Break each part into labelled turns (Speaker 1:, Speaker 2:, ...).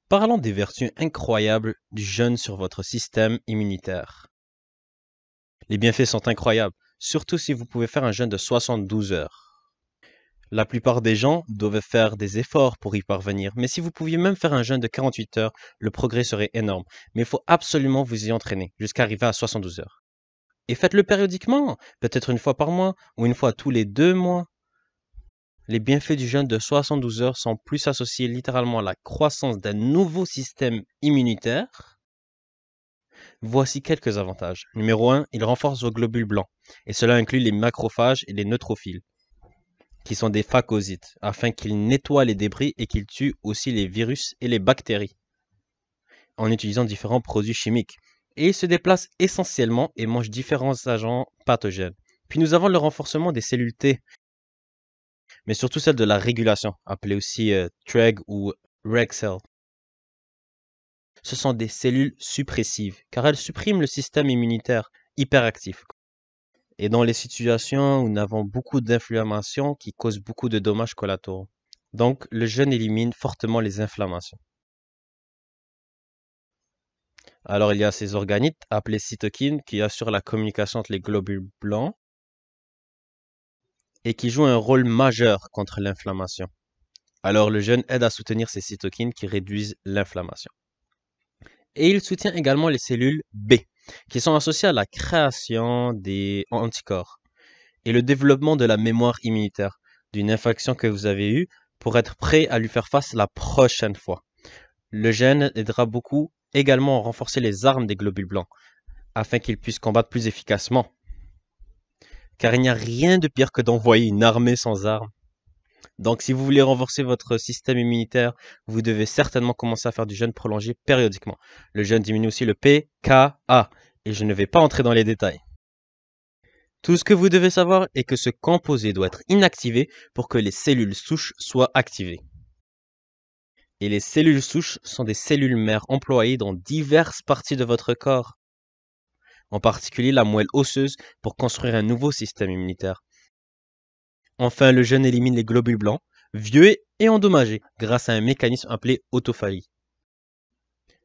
Speaker 1: Parlons des vertus incroyables du jeûne sur votre système immunitaire. Les bienfaits sont incroyables, surtout si vous pouvez faire un jeûne de 72 heures. La plupart des gens doivent faire des efforts pour y parvenir, mais si vous pouviez même faire un jeûne de 48 heures, le progrès serait énorme. Mais il faut absolument vous y entraîner jusqu'à arriver à 72 heures. Et faites-le périodiquement, peut-être une fois par mois ou une fois tous les 2 mois. Les bienfaits du jeûne de 72 heures sont plus associés littéralement à la croissance d'un nouveau système immunitaire. Voici quelques avantages. Numéro 1, il renforce vos globules blancs, et cela inclut les macrophages et les neutrophiles, qui sont des phagocytes, afin qu'ils nettoient les débris et qu'ils tuent aussi les virus et les bactéries, en utilisant différents produits chimiques. Et ils se déplacent essentiellement et mangent différents agents pathogènes. Puis nous avons le renforcement des cellules T, mais surtout celle de la régulation, appelée aussi TREG ou Reg cell. Ce sont des cellules suppressives, car elles suppriment le système immunitaire hyperactif. Et dans les situations où nous avons beaucoup d'inflammation qui causent beaucoup de dommages collatéraux. Donc, le jeûne élimine fortement les inflammations. Alors, il y a ces organites appelés cytokines qui assurent la communication entre les globules blancs et qui jouent un rôle majeur contre l'inflammation. Alors, le jeûne aide à soutenir ces cytokines qui réduisent l'inflammation. Et il soutient également les cellules B, qui sont associées à la création des anticorps et le développement de la mémoire immunitaire d'une infection que vous avez eue pour être prêt à lui faire face la prochaine fois. Le jeûne aidera beaucoup également à renforcer les armes des globules blancs, afin qu'ils puissent combattre plus efficacement. Car il n'y a rien de pire que d'envoyer une armée sans armes. Donc si vous voulez renforcer votre système immunitaire, vous devez certainement commencer à faire du jeûne prolongé périodiquement. Le jeûne diminue aussi le pKa, et je ne vais pas entrer dans les détails. Tout ce que vous devez savoir est que ce composé doit être inactivé pour que les cellules souches soient activées. Et les cellules souches sont des cellules mères employées dans diverses parties de votre corps, en particulier la moelle osseuse pour construire un nouveau système immunitaire. Enfin, le jeûne élimine les globules blancs, vieux et endommagés, grâce à un mécanisme appelé autophagie.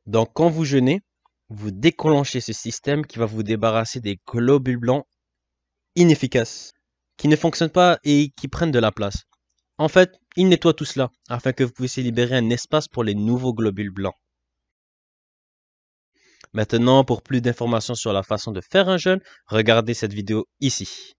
Speaker 1: Donc quand vous jeûnez, vous déclenchez ce système qui va vous débarrasser des globules blancs inefficaces, qui ne fonctionnent pas et qui prennent de la place. En fait, il nettoie tout cela, afin que vous puissiez libérer un espace pour les nouveaux globules blancs. Maintenant, pour plus d'informations sur la façon de faire un jeûne, regardez cette vidéo ici.